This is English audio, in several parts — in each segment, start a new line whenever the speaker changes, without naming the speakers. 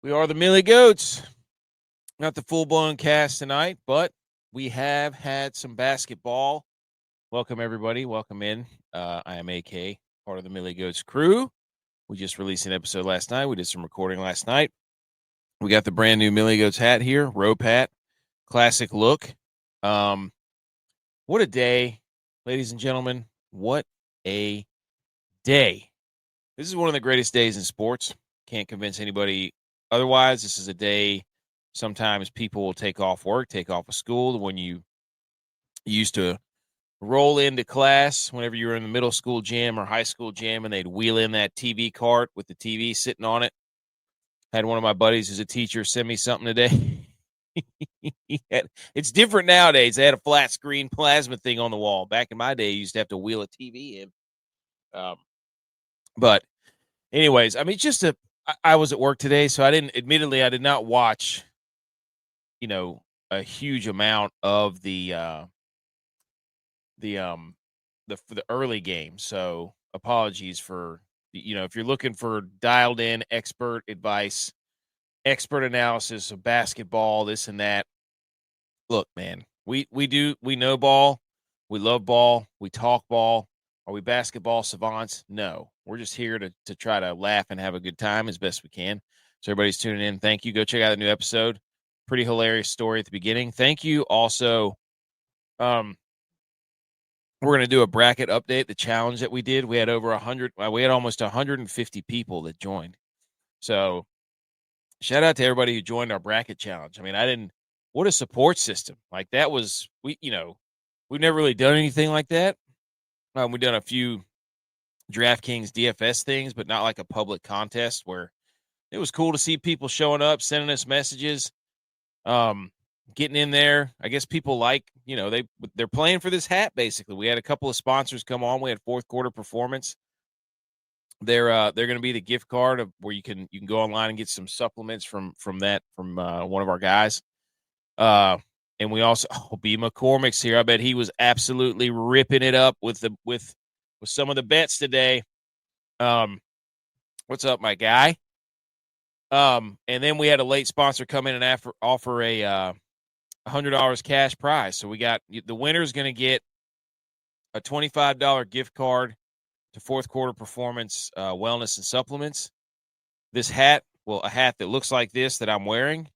We are the Millie Goats. Not the full-blown cast tonight, but we have had some basketball. Welcome, everybody. Welcome in. I am AK, part of the Millie Goats crew. We just released an episode last night. We did some recording last night. We got the brand new Millie Goats hat here, rope hat, classic look. What a day, ladies and gentlemen. What a day. This is one of the greatest days in sports. Can't convince anybody otherwise. This is a day sometimes people will take off work, take off of school. When you used to roll into class whenever you were in the middle school gym or high school gym, and they'd wheel in that TV cart with the TV sitting on it. Had one of my buddies who's a teacher send me something today. It's different nowadays. They had a flat screen plasma thing on the wall. Back in my day, you used to have to wheel a TV in. But anyways, I mean, I was at work today, so I did not watch, a huge amount of the early game. So apologies for, if you're looking for dialed in expert advice, expert analysis of basketball, this and that. Look, man, we know ball. We love ball. We talk ball. Are we basketball savants? No. We're just here to try to laugh and have a good time as best we can. So everybody's tuning in. Thank you. Go check out the new episode. Pretty hilarious story at the beginning. Thank you. Also, we're going to do a bracket update, the challenge that we did. We had over 100. We had almost 150 people that joined. So shout out to everybody who joined our bracket challenge. I mean, what a support system. Like that was, we've never really done anything like that. We've done a few DraftKings DFS things, but not like a public contest where it was cool to see people showing up, sending us messages, getting in there. I guess people they're playing for this hat, basically. We had a couple of sponsors come on. We had fourth quarter performance. They're going to be the gift card of where you can go online and get some supplements from one of our guys. And we also, B. McCormick's here. I bet he was absolutely ripping it up with some of the bets today. What's up, my guy? And then we had a late sponsor come in and offer a $100 cash prize. So we got the winner is going to get a $25 gift card to fourth quarter performance wellness and supplements. This hat, a hat that looks like this that I'm wearing,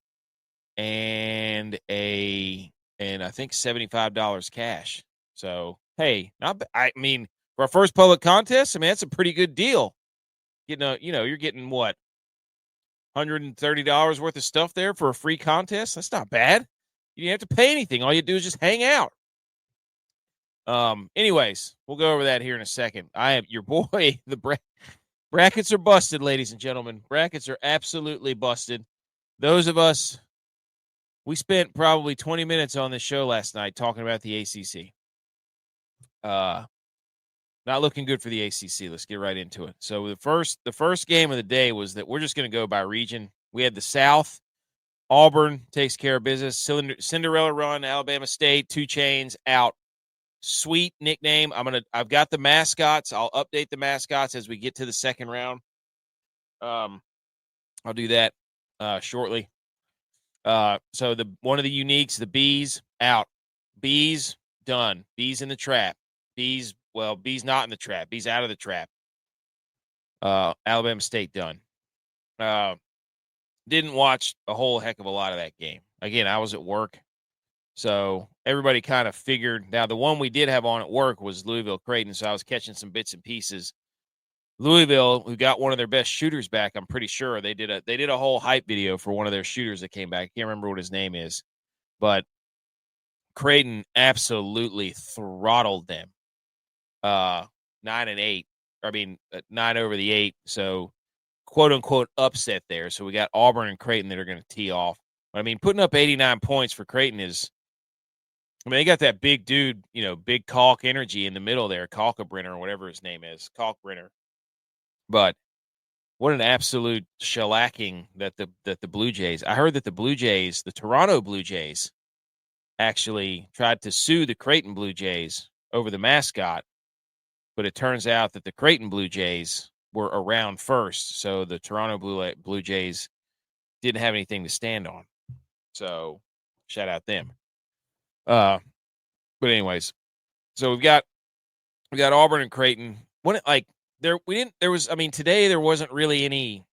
and I think $75 cash. So hey, I mean, for our first public contest, I mean that's a pretty good deal. You're getting what, $130 worth of stuff there for a free contest. That's not bad. You didn't have to pay anything. All you do is just hang out. Anyways, we'll go over that here in a second. I am your boy. The brackets are busted, ladies and gentlemen. Brackets are absolutely busted. Those of us, we spent probably 20 minutes on this show last night talking about the ACC. Not looking good for the ACC. Let's get right into it. So the first game of the day was that we're just going to go by region. We had the South. Auburn takes care of business. Cinderella run. Alabama State. 2 Chainz out. Sweet nickname. I've got the mascots. I'll update the mascots as we get to the second round. I'll do that shortly. So one of the uniques, the Bees out. Bees done. Bees in the trap. Bees not in the trap. Bees out of the trap. Alabama State done. Didn't watch a whole heck of a lot of that game. Again, I was at work. So everybody kind of figured. Now, the one we did have on at work was Louisville-Creighton, so I was catching some bits and pieces. Louisville, who got one of their best shooters back, I'm pretty sure they did a whole hype video for one of their shooters that came back. I can't remember what his name is, but Creighton absolutely throttled them. 9-8. I mean, 9 over the 8. So, quote unquote, upset there. So we got Auburn and Creighton that are going to tee off. But I mean, putting up 89 points for Creighton is. I mean, they got that big dude, big Kalk energy in the middle there, Kalkbrenner or whatever his name is, Kalkbrenner. But what an absolute shellacking that the Blue Jays. I heard that the Toronto Blue Jays, actually tried to sue the Creighton Blue Jays over the mascot, but it turns out that the Creighton Blue Jays were around first, so the Toronto Blue Jays didn't have anything to stand on. So shout out them. But anyways, so we got Auburn and Creighton. Today there wasn't really any.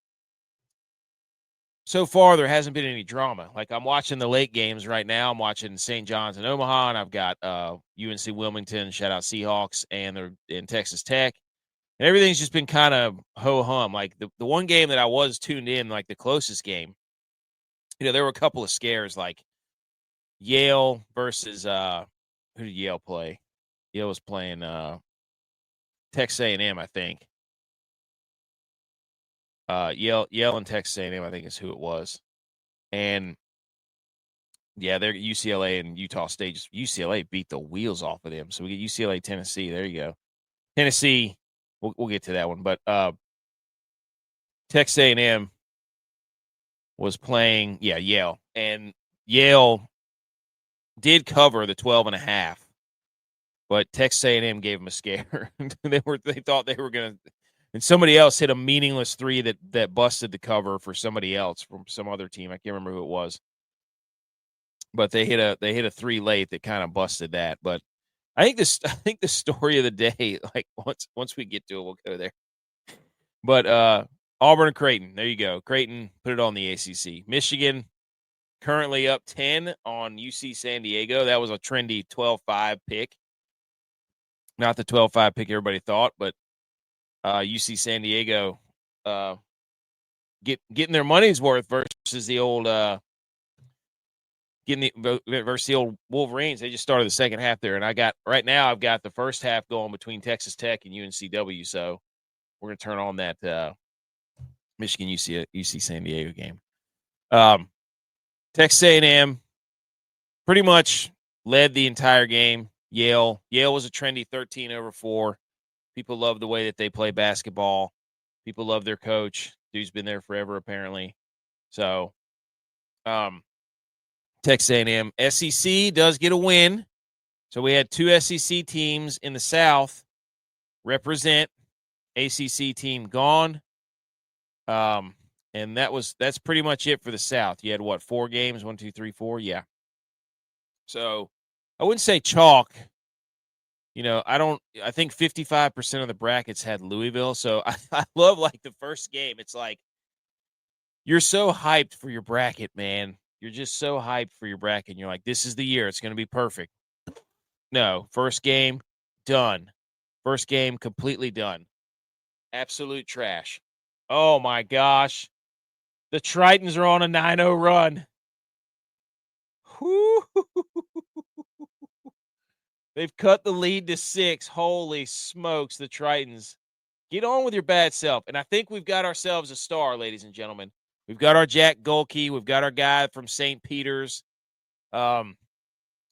So far, there hasn't been any drama. Like, I'm watching the late games right now. I'm watching St. John's and Omaha, and I've got UNC Wilmington, shout out Seahawks, and they're in Texas Tech. And everything's just been kind of ho-hum. Like, the one game that I was tuned in, like the closest game, there were a couple of scares, like Yale versus who did Yale play? Yale was playing Texas A&M, I think. Yale and Texas A&M, I think, is who it was. And yeah, they're UCLA and Utah State. UCLA beat the wheels off of them. So we get UCLA, Tennessee. There you go. Tennessee, we'll get to that one. But Texas A&M was playing, Yale. And Yale did cover the 12.5. But Texas A&M gave them a scare. They thought they were going to. And somebody else hit a meaningless three that busted the cover for somebody else from some other team. I can't remember who it was. But they hit a three late that kind of busted that. But I think the story of the day, like once we get to it, we'll go there. But Auburn and Creighton, there you go. Creighton put it on the ACC. Michigan currently up 10 on UC San Diego. That was a trendy 12-5 pick. Not the 12-5 pick everybody thought, but UC San Diego getting their money's worth versus the old versus the old Wolverines. They just started the second half there, and I've got the first half going between Texas Tech and UNCW. So we're gonna turn on that Michigan UC San Diego game. Texas A&M pretty much led the entire game. Yale was a trendy 13/4. People love the way that they play basketball. People love their coach. Dude's been there forever, apparently. So, Texas A&M. SEC does get a win. So we had two SEC teams in the South represent. ACC team gone. And that's pretty much it for the South. You had what, 4 games? 1, 2, 3, 4? Yeah. So I wouldn't say chalk. I think 55% of the brackets had Louisville. So I love, like, the first game. It's like, you're so hyped for your bracket, man. You're just so hyped for your bracket. And you're like, this is the year. It's going to be perfect. No, first game, done. First game, completely done. Absolute trash. Oh, my gosh. The Tritons are on a 9-0 run. Whoo. They've cut the lead to 6. Holy smokes, the Tritons. Get on with your bad self. And I think we've got ourselves a star, ladies and gentlemen. We've got our Jack Golke. We've got our guy from St. Peter's. Can't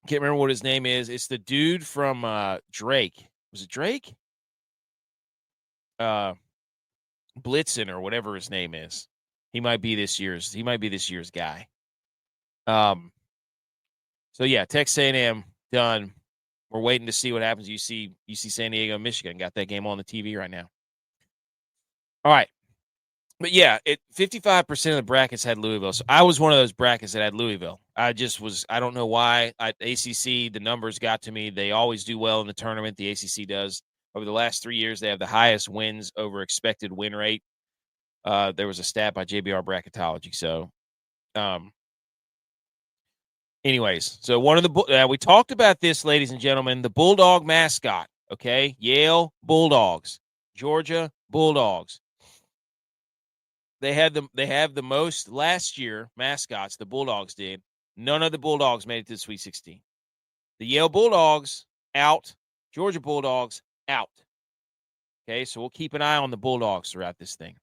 remember what his name is. It's the dude from Drake. Was it Drake? Blitzen or whatever his name is. He might be this year's guy. So yeah, Texas A&M done. We're waiting to see what happens. UC San Diego, Michigan. Got that game on the TV right now. All right. But yeah, 55% of the brackets had Louisville. So I was one of those brackets that had Louisville. I don't know why. ACC, the numbers got to me. They always do well in the tournament. The ACC does. Over the last 3 years, they have the highest wins over expected win rate. There was a stat by JBR Bracketology. So, anyways, so one of the we talked about this, ladies and gentlemen, the Bulldog mascot. Okay, Yale Bulldogs, Georgia Bulldogs. They have the most last year mascots. The Bulldogs did. None of the Bulldogs made it to the Sweet 16. The Yale Bulldogs out. Georgia Bulldogs out. Okay, so we'll keep an eye on the Bulldogs throughout this thing.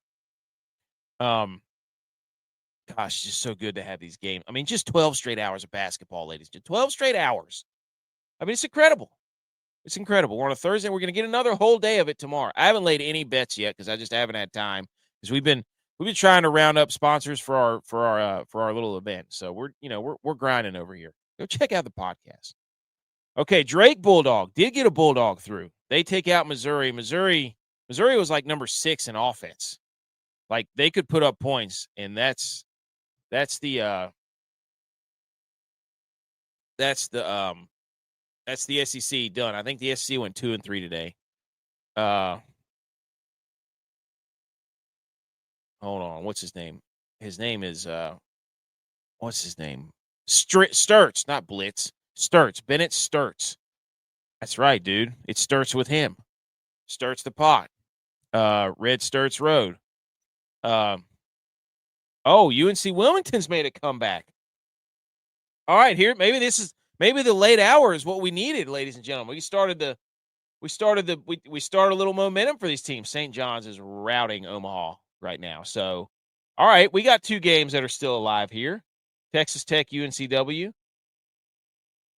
Gosh, just so good to have these games. I mean, just 12 straight hours of basketball, ladies. 12 straight hours. I mean, it's incredible. It's incredible. We're on a Thursday. We're going to get another whole day of it tomorrow. I haven't laid any bets yet because I just haven't had time. Because we've been trying to round up sponsors for our little event. So we're grinding over here. Go check out the podcast. Okay, Drake Bulldog did get a Bulldog through. They take out Missouri. Missouri was like number 6 in offense. Like, they could put up points, and that's That's the that's the SEC done. I think the SEC went 2-3 today. Hold on. What's his name? His name is what's his name? Sturts, not Blitz. Sturts. Bennett Sturts. That's right, dude. It starts with him. Sturts the pot. Red Sturts Road. UNC Wilmington's made a comeback. All right, here maybe the late hour is what we needed, ladies and gentlemen. We started a little momentum for these teams. St. John's is routing Omaha right now. So, all right, we got two games that are still alive here. Texas Tech, UNCW,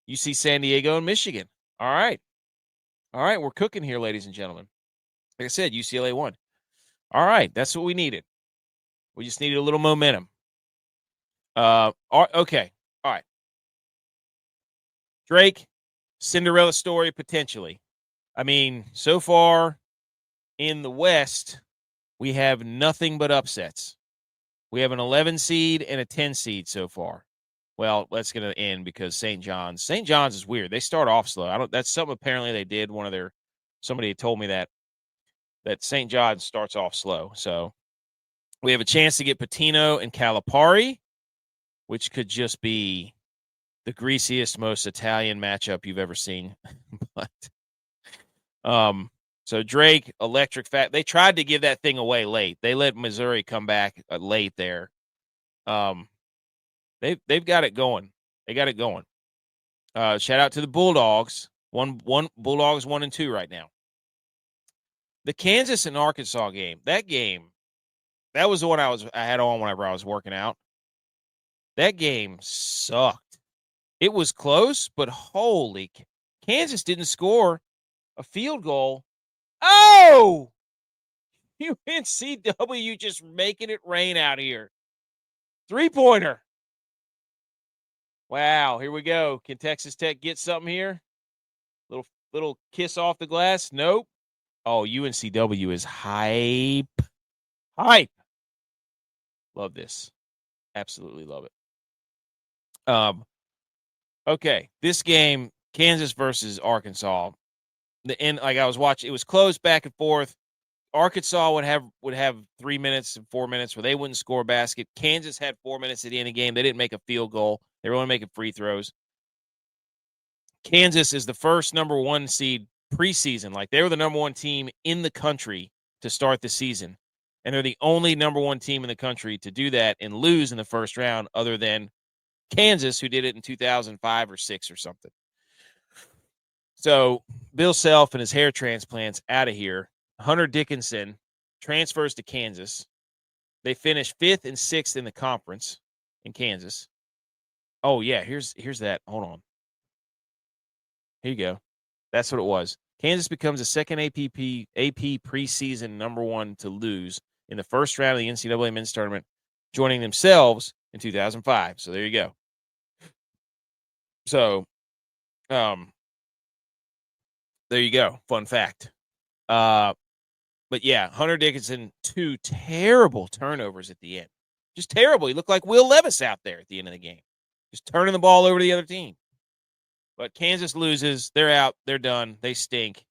UC San Diego, and Michigan. All right, we're cooking here, ladies and gentlemen. Like I said, UCLA won. All right, that's what we needed. We just needed a little momentum. Okay, all right. Drake, Cinderella story, potentially. I mean, so far in the West, we have nothing but upsets. We have an 11 seed and a 10 seed so far. Well, that's going to end because St. John's is weird. They start off slow. That's something apparently they did. Somebody told me that St. John's starts off slow. So we have a chance to get Patino and Calipari, which could just be the greasiest, most Italian matchup you've ever seen. But so Drake, electric fat. They tried to give that thing away late. They let Missouri come back late there. They've got it going. They got it going. Shout out to the Bulldogs. Bulldogs 1-2 right now. The Kansas and Arkansas game. That was the one I had on whenever I was working out. That game sucked. It was close, but holy, Kansas didn't score a field goal. Oh! UNCW just making it rain out here. 3-pointer. Wow, here we go. Can Texas Tech get something here? Little kiss off the glass? Nope. Oh, UNCW is hype. Hype. Love this. Absolutely love it. Okay, this game, Kansas versus Arkansas. And like I was watching, it was close back and forth. Arkansas would have 3 minutes and 4 minutes where they wouldn't score a basket. Kansas had 4 minutes at the end of the game. They didn't make a field goal. They were only making free throws. Kansas is the first number 1 seed preseason. Like, they were the number 1 team in the country to start the season. And they're the only number 1 team in the country to do that and lose in the first round, other than Kansas, who did it in 2005 or 6 or something. So Bill Self and his hair transplants out of here. Hunter Dickinson transfers to Kansas. They finish 5th and 6th in the conference in Kansas. Oh, yeah, here's that. Hold on. Here you go. That's what it was. Kansas becomes the second AP preseason number 1 to lose in the first round of the NCAA men's tournament, joining themselves in 2005. So there you go. So, there you go. Fun fact. But yeah, Hunter Dickinson, 2 terrible turnovers at the end. Just terrible. He looked like Will Levis out there at the end of the game, just turning the ball over to the other team. But Kansas loses. They're out. They're done. They stink.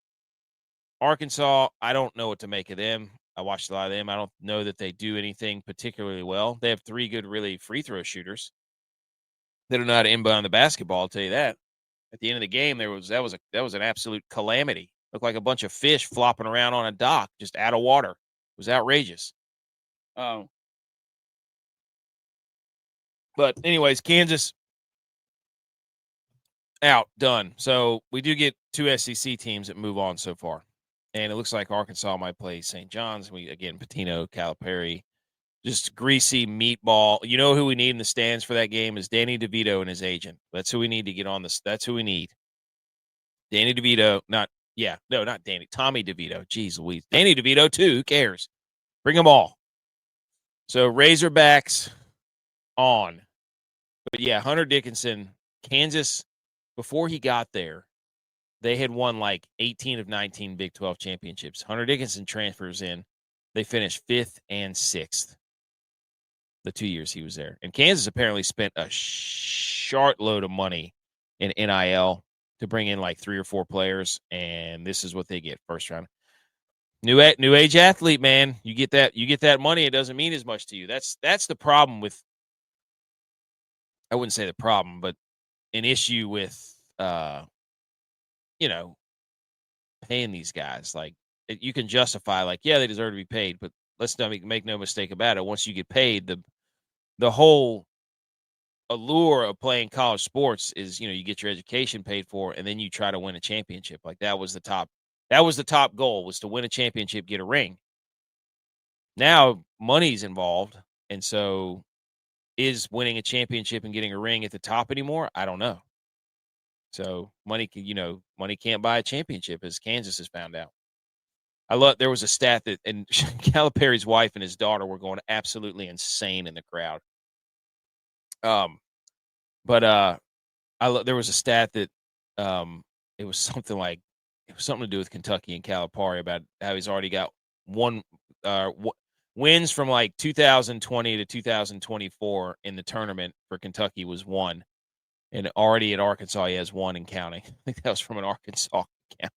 Arkansas, I don't know what to make of them. I watched a lot of them. I don't know that they do anything particularly well. They have 3 good, really, free throw shooters. They don't know how to inbound the basketball, I'll tell you that. At the end of the game, that was an absolute calamity. Looked like a bunch of fish flopping around on a dock, just out of water. It was outrageous. But anyways, Kansas out, done. So we do get 2 SEC teams that move on so far. And it looks like Arkansas might play St. John's. Patino, Calipari, just greasy meatball. You know who we need in the stands for that game is Danny DeVito and his agent. That's who we need to get on this. That's who we need. Danny DeVito, not Danny. Tommy DeVito. Jeez Louise. Danny DeVito, too. Who cares? Bring them all. So Razorbacks on. But yeah, Hunter Dickinson, Kansas, before he got there, they had won like 18 of 19 Big 12 championships. Hunter Dickinson transfers in. They finish 5th and 6th. the 2 years he was there. And Kansas apparently spent a short load of money in NIL to bring in like 3 or 4 players, and this is what they get first round. New age athlete, man. You get that money, it doesn't mean as much to you. That's the problem with, I wouldn't say the problem, but an issue with paying these guys. Like, you can justify, like, yeah, they deserve to be paid, but let's not make no mistake about it. Once you get paid, the whole allure of playing college sports is, you get your education paid for, and then you try to win a championship. Like, that was the top goal, was to win a championship, get a ring. Now money's involved, and so is winning a championship and getting a ring at the top anymore? I don't know. So money can't buy a championship, as Kansas has found out. There was a stat that, and Calipari's wife and his daughter were going absolutely insane in the crowd. There was a stat that it was something to do with Kentucky and Calipari, about how he's already got wins from like 2020 to 2024 in the tournament for Kentucky was 1. And already at Arkansas, he has 1 and counting. I think that was from an Arkansas account.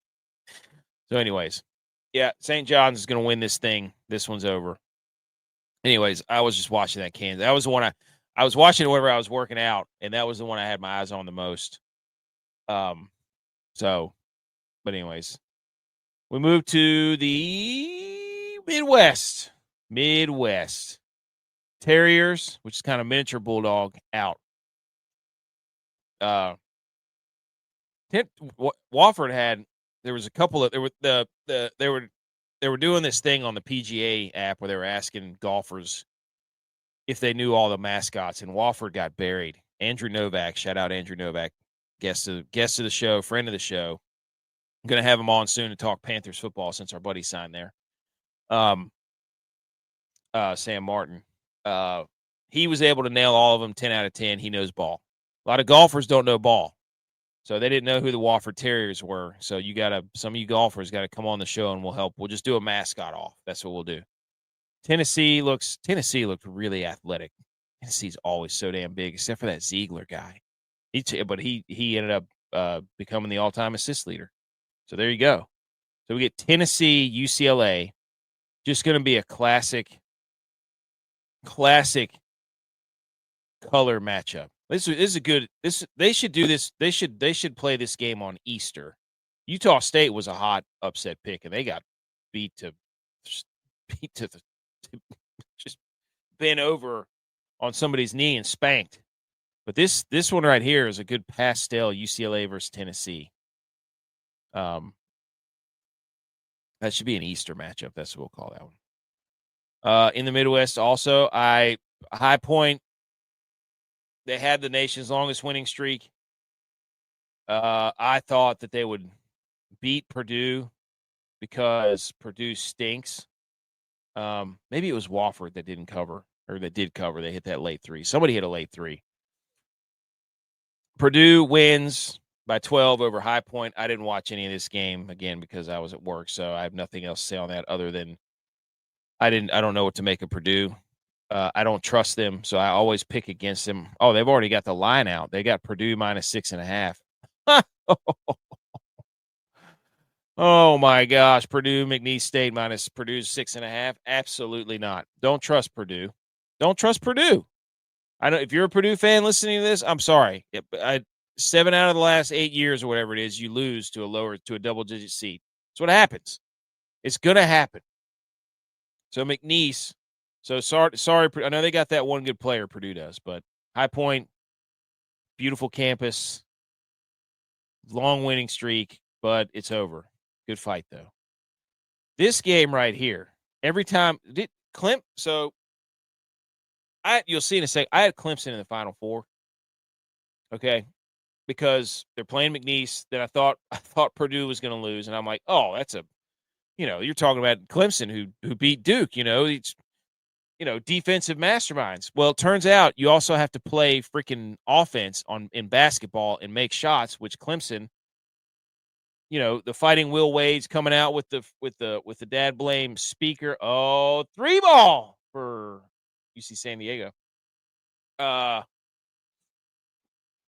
So anyways, yeah, St. John's is going to win this thing. This one's over. Anyways, I was just watching that Kansas. That was the one I was watching it whenever I was working out, and that was the one I had my eyes on the most. But anyways, we move to the Midwest. Terriers, which is kind of miniature bulldog, out. Wofford had, there was a couple of, they were doing this thing on the PGA app where they were asking golfers if they knew all the mascots, and Wofford got buried. Andrew Novak, shout out Andrew Novak, guest of the show, friend of the show. I'm going to have him on soon to talk Panthers football since our buddy signed there. Sam Martin. He was able to nail all of them 10 out of 10. He knows ball. A lot of golfers don't know ball. So they didn't know who the Wofford Terriers were. So some of you golfers got to come on the show and we'll help. We'll just do a mascot off. That's what we'll do. Tennessee looked really athletic. Tennessee's always so damn big, except for that Ziegler guy. But he ended up becoming the all-time assist leader. So there you go. So we get Tennessee, UCLA. Just going to be a classic color matchup. This is a good. They should do this. They should play this game on Easter. Utah State was a hot upset pick, and they got beat to just bent over on somebody's knee and spanked. But this one right here is a good pastel UCLA versus Tennessee. That should be an Easter matchup. That's what we'll call that one. In the Midwest, also, High Point. They had the nation's longest winning streak. I thought that they would beat Purdue because Purdue stinks. Maybe it was Wofford that didn't cover, or that did cover. They hit that late 3. Somebody hit a late 3. Purdue wins by 12 over High Point. I didn't watch any of this game, again, because I was at work, so I have nothing else to say on that other than I don't know what to make of Purdue. I don't trust them, so I always pick against them. Oh, they've already got the line out. They got Purdue minus 6.5. Oh my gosh, Purdue, McNeese State minus Purdue's 6.5. Absolutely not. Don't trust Purdue. Don't trust Purdue. I know if you're a Purdue fan listening to this, I'm sorry. 7 out of the last 8 years or whatever it is, you lose to a double-digit seed. That's what happens. It's gonna happen. So McNeese. So sorry. I know they got that one good player, Purdue does, but High Point, beautiful campus, long winning streak, but it's over. Good fight though. This game right here, every time you'll see in a second. I had Clemson in the Final Four. Okay, because they're playing McNeese. Then I thought Purdue was going to lose, and I'm like, oh, that's you're talking about Clemson who beat Duke. It's defensive masterminds. Well, it turns out you also have to play freaking offense in basketball and make shots, which Clemson, the Fighting Will Wade's coming out with the dad blame speaker. Oh, 3 ball for UC San Diego.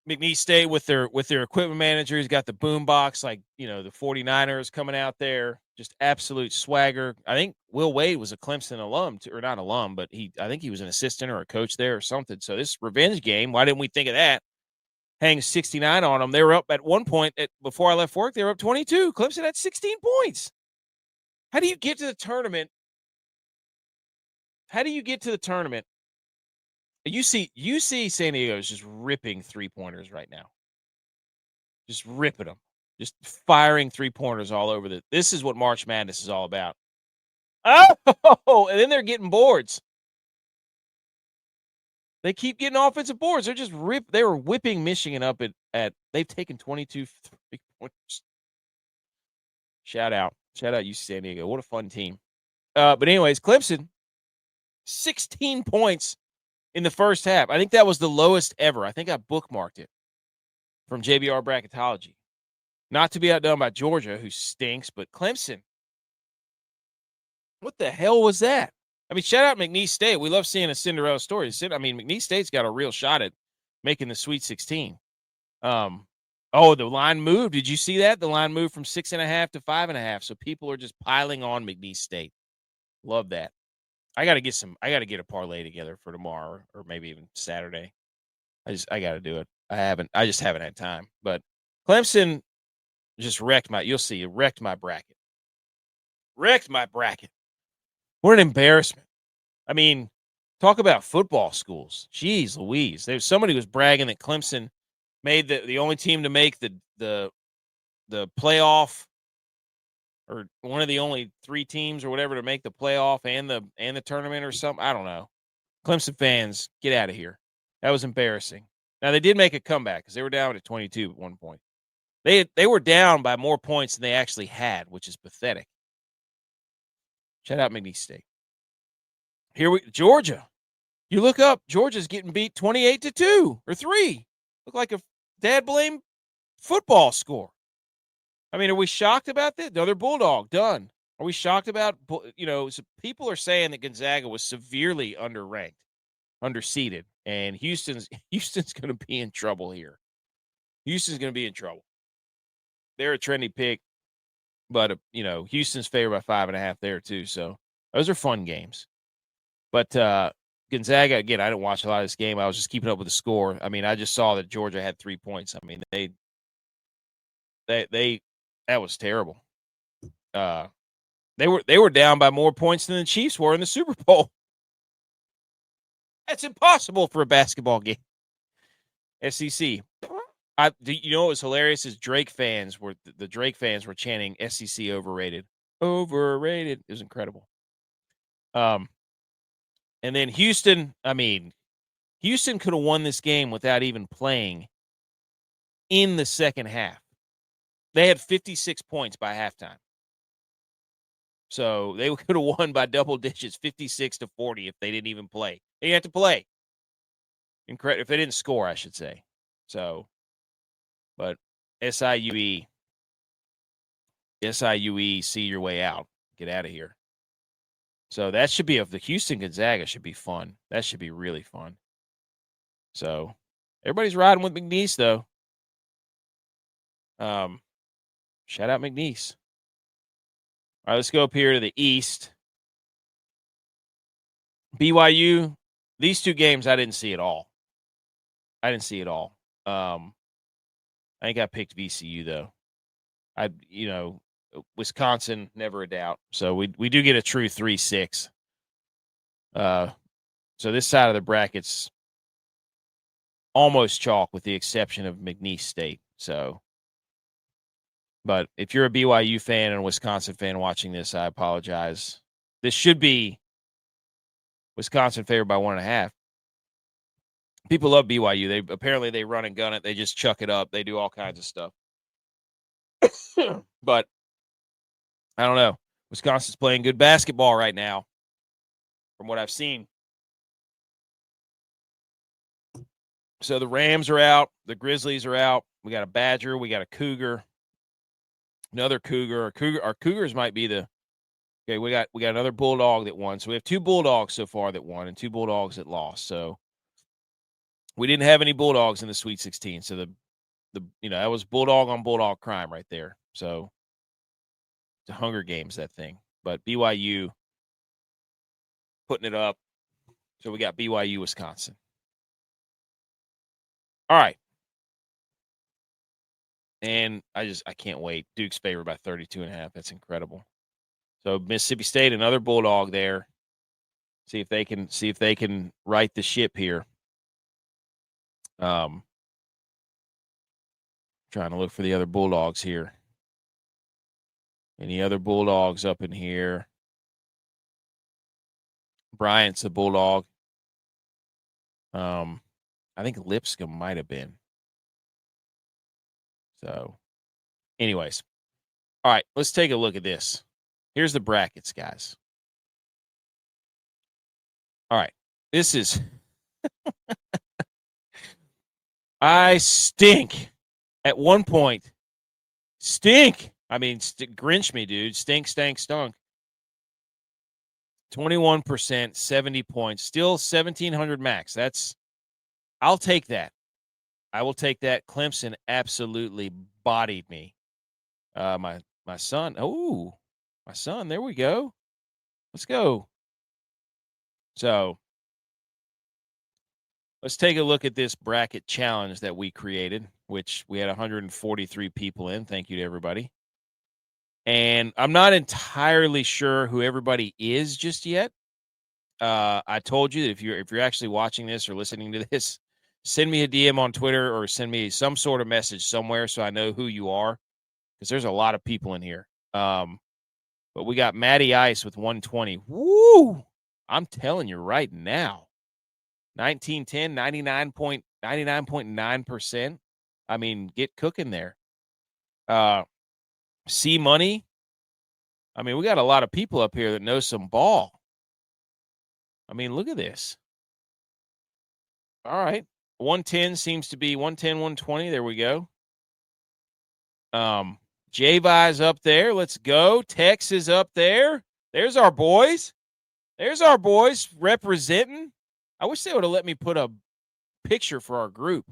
McNeese State with their equipment manager. He's got the boom box, like, the 49ers coming out there. Just absolute swagger. I think Will Wade was a Clemson alum, or not alum, but I think he was an assistant or a coach there or something. So this revenge game, why didn't we think of that? Hang 69 on them. They were up at one point before I left work. They were up 22. Clemson had 16 points. How do you get to the tournament? UC San Diego is just ripping three-pointers right now. Just ripping them. Just firing three-pointers all over this is what March Madness is all about. Oh, and then they're getting boards. They keep getting offensive boards. They're just they were whipping Michigan up at they've taken 22 three-pointers. Shout out UC San Diego. What a fun team. But anyways, Clemson, 16 points in the first half. I think that was the lowest ever. I think I bookmarked it from JBR Bracketology. Not to be outdone by Georgia, who stinks, but Clemson. What the hell was that? I mean, shout out McNeese State. We love seeing a Cinderella story. I mean, McNeese State's got a real shot at making the Sweet 16. The line moved. Did you see that? The line moved from 6.5 to 5.5. So people are just piling on McNeese State. Love that. I got to get a parlay together for tomorrow or maybe even Saturday. I got to do it. I just haven't had time. But Clemson just wrecked my bracket. Wrecked my bracket. What an embarrassment. I mean, talk about football schools. Jeez Louise. Somebody was bragging that Clemson made the only team to make the playoff, or one of the only 3 teams or whatever to make the playoff and the tournament or something. I don't know. Clemson fans, get out of here. That was embarrassing. Now, they did make a comeback because they were down to 22 at one point. They were down by more points than they actually had, which is pathetic. Shout out McNeese State. Georgia. You look up, Georgia's getting beat 28-2 or 3. Look like a dad blame football score. I mean, are we shocked about that? Another Bulldog, done. Are we shocked about, people are saying that Gonzaga was severely underranked, underseeded, and Houston's going to be in trouble here. Houston's going to be in trouble. They're a trendy pick, but, Houston's favored by 5.5 there too. So those are fun games. But Gonzaga, again, I didn't watch a lot of this game. I was just keeping up with the score. I mean, I just saw that Georgia had 3 points. I mean, that was terrible. They were down by more points than the Chiefs were in the Super Bowl. That's impossible for a basketball game. SEC. What was hilarious is the Drake fans were chanting SEC overrated. Overrated. It was incredible. And then Houston, Houston could have won this game without even playing in the second half. They had 56 points by halftime. So they could have won by double digits, 56-40, if they didn't even play. They didn't have to play. If they didn't score, I should say. So, but SIUE, see your way out. Get out of here. So that should be the Houston Gonzaga should be fun. That should be really fun. So everybody's riding with McNeese, though. Shout out McNeese. All right, let's go up here to the East. BYU, these 2 games I didn't see at all. I think I picked VCU, though. Wisconsin, never a doubt. So we do get a true 3-6. So this side of the bracket's almost chalk with the exception of McNeese State. So, but if you're a BYU fan and a Wisconsin fan watching this, I apologize. This should be Wisconsin favored by 1.5. People love BYU. They run and gun it. They just chuck it up. They do all kinds of stuff. But I don't know. Wisconsin's playing good basketball right now, from what I've seen. So the Rams are out. The Grizzlies are out. We got a Badger. We got a Cougar. Another Cougar. Our Cougars might be the Okay, we got another Bulldog that won. So we have 2 Bulldogs so far that won and 2 Bulldogs that lost. So we didn't have any Bulldogs in the Sweet 16. So the that was Bulldog on Bulldog crime right there. So the Hunger Games, that thing. But BYU putting it up. So we got BYU, Wisconsin. All right. And I can't wait. Duke's favored by 32.5. That's incredible. So Mississippi State, another Bulldog there. See if they can right the ship here. Trying to look for the other Bulldogs here. Any other Bulldogs up in here? Bryant's a Bulldog. I think Lipscomb might have been. So, anyways. All right, let's take a look at this. Here's the brackets, guys. All right. This is I stink at one point. Stink. I mean, Grinch me, dude. Stink, stank, stunk. 21%, 70 points. Still 1,700 max. I'll take that. I will take that. Clemson absolutely bodied me. My son. Oh, my son. There we go. Let's go. So let's take a look at this bracket challenge that we created, which we had 143 people in. Thank you to everybody. And I'm not entirely sure who everybody is just yet. I told you that if you're actually watching this or listening to this, send me a DM on Twitter or send me some sort of message somewhere so I know who you are, because there's a lot of people in here. But we got Matty Ice with 120. Woo! I'm telling you right now. 1910, 99.9%. I mean, get cooking there. C Money. I mean, we got a lot of people up here that know some ball. I mean, look at this. All right. 110 seems to be 110, 120. There we go. J-Vi's up there. Let's go. Tex is up there. There's our boys. There's our boys representing. I wish they would have let me put a picture for our group.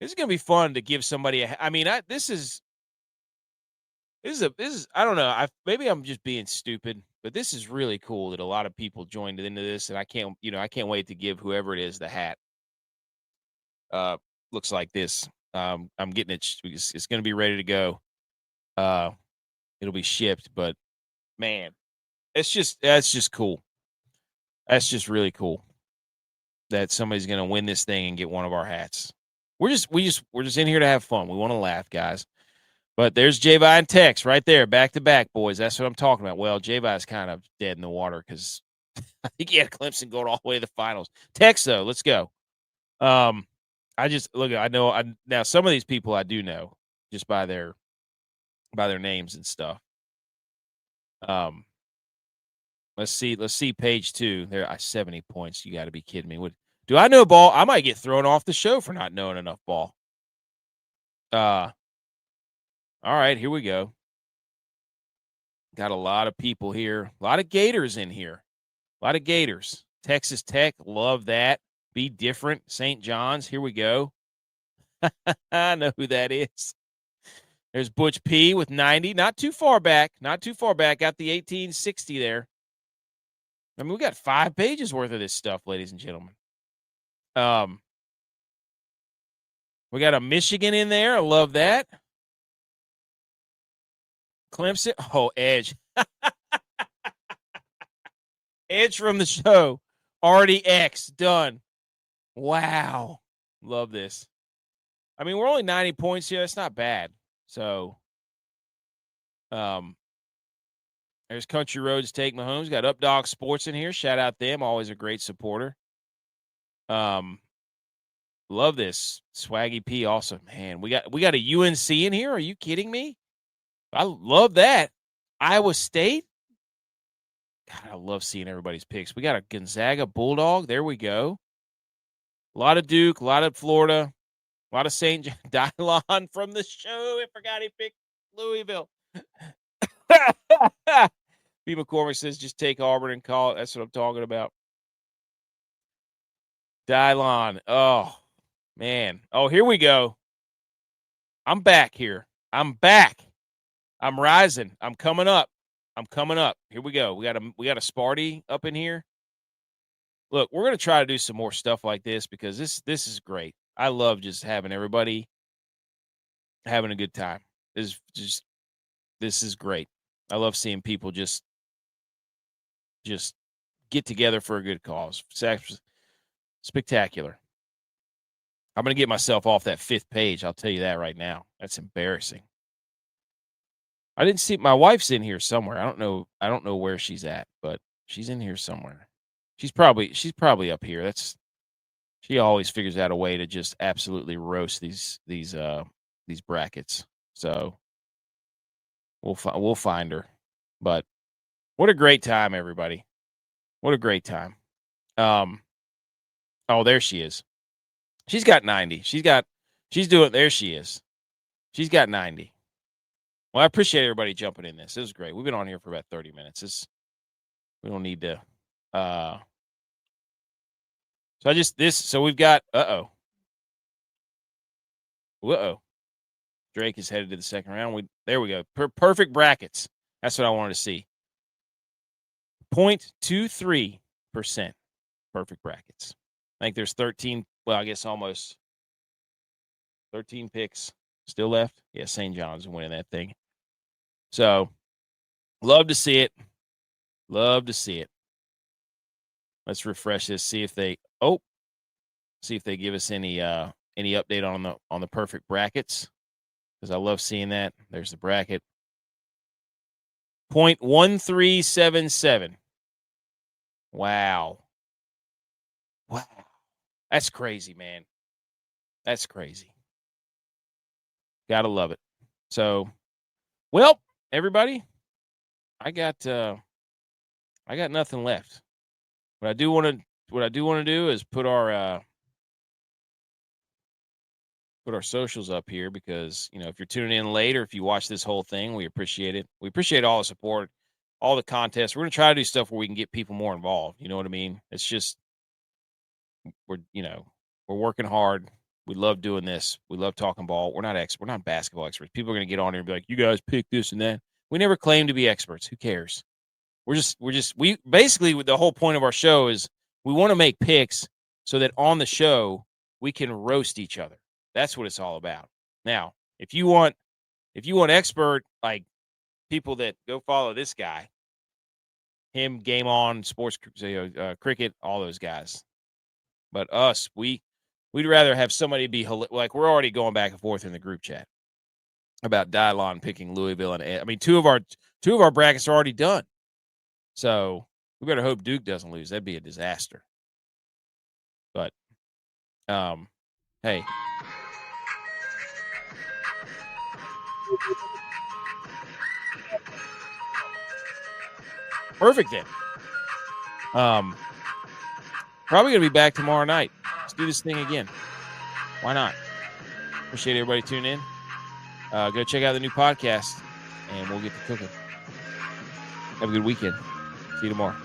This is going to be fun to give somebody this is I don't know. Maybe I'm just being stupid, but this is really cool that a lot of people joined into this, and I can't wait to give whoever it is the hat. Looks like this. I'm getting it. It's going to be ready to go. It'll be shipped, but man, that's just cool. That's just really cool that somebody's going to win this thing and get one of our hats. We're just in here to have fun. We want to laugh, guys. But there's J-Vi and Tex right there, back to back, boys. That's what I'm talking about. Well, J-Vi is kind of dead in the water because I think he had Clemson going all the way to the finals. Tex, though, let's go. Now some of these people I do know just by their names and stuff. Let's see page 2. There, 70 points. You got to be kidding me. Do I know ball? I might get thrown off the show for not knowing enough ball. All right, here we go. Got a lot of people here. A lot of Gators in here. A lot of Gators. Texas Tech, love that. Be different. St. John's, here we go. I know who that is. There's Butch P with 90. Not too far back. Got the 1860 there. I mean, we got 5 pages worth of this stuff, ladies and gentlemen. We got a Michigan in there. I love that. Clemson. Oh, Edge. Edge from the show. Already X. Done. Wow. Love this. I mean, we're only 90 points here. That's not bad. So, there's Country Roads Take Mahomes. Got Updog Sports in here. Shout out them. Always a great supporter. Love this. Swaggy P also. Man, we got a UNC in here. Are you kidding me? I love that. Iowa State. God, I love seeing everybody's picks. We got a Gonzaga Bulldog. There we go. A lot of Duke, a lot of Florida, a lot of St. John. Dylon from the show. I forgot he picked Louisville. B. McCormick says, just take Auburn and call it. That's what I'm talking about. Dylon. Oh, man. Oh, here we go. I'm back here. I'm back. I'm rising. I'm coming up. Here we go. We got a Sparty up in here. Look, we're going to try to do some more stuff like this because this is great. I love just having everybody having a good time. This is great. I love seeing people just get together for a good cause. It's spectacular. I'm going to get myself off that 5th page. I'll tell you that right now. That's embarrassing. I didn't see my wife's in here somewhere. I don't know where she's at, but she's in here somewhere. She's probably up here. She always figures out a way to just absolutely roast these brackets. So we'll find her. But what a great time, everybody. What a great time. Oh, there she is. She's got 90. There she is. She's got 90. Well, I appreciate everybody jumping in this. This is great. We've been on here for about 30 minutes. We don't need to so we've got Drake is headed to the second round. There we go. Perfect brackets. That's what I wanted to see. 0.23% perfect brackets. I think there's 13, well, I guess almost 13 picks still left. Yeah, St. John's winning that thing. So, love to see it. Love to see it. Let's refresh this, see if they give us any update on the perfect brackets, because I love seeing that. There's the bracket. 0.1377. Wow. That's crazy, man. That's crazy. Gotta love it. So, well, everybody, I got nothing left. What I do want to do is put our socials up here, because if you're tuning in late or if you watch this whole thing, we appreciate it. We appreciate all the support, all the contests. We're gonna try to do stuff where we can get people more involved. You know what I mean? It's just we're working hard. We love doing this. We love talking ball. We're not basketball experts. People are gonna get on here and be like, "You guys pick this and that." We never claim to be experts. Who cares? We basically, the whole point of our show is we want to make picks so that on the show we can roast each other. That's what it's all about. Now, if you want expert, like people that go follow this guy, him, Game On, Sports, Cricket, all those guys. But us, we'd rather have somebody be like, we're already going back and forth in the group chat about Dylon picking Louisville, and I mean two of our brackets are already done. So we better hope Duke doesn't lose. That'd be a disaster. But, hey. Perfect then. Probably going to be back tomorrow night. Let's do this thing again. Why not? Appreciate everybody tuning in. Go check out the new podcast, and we'll get to cooking. Have a good weekend. See you tomorrow.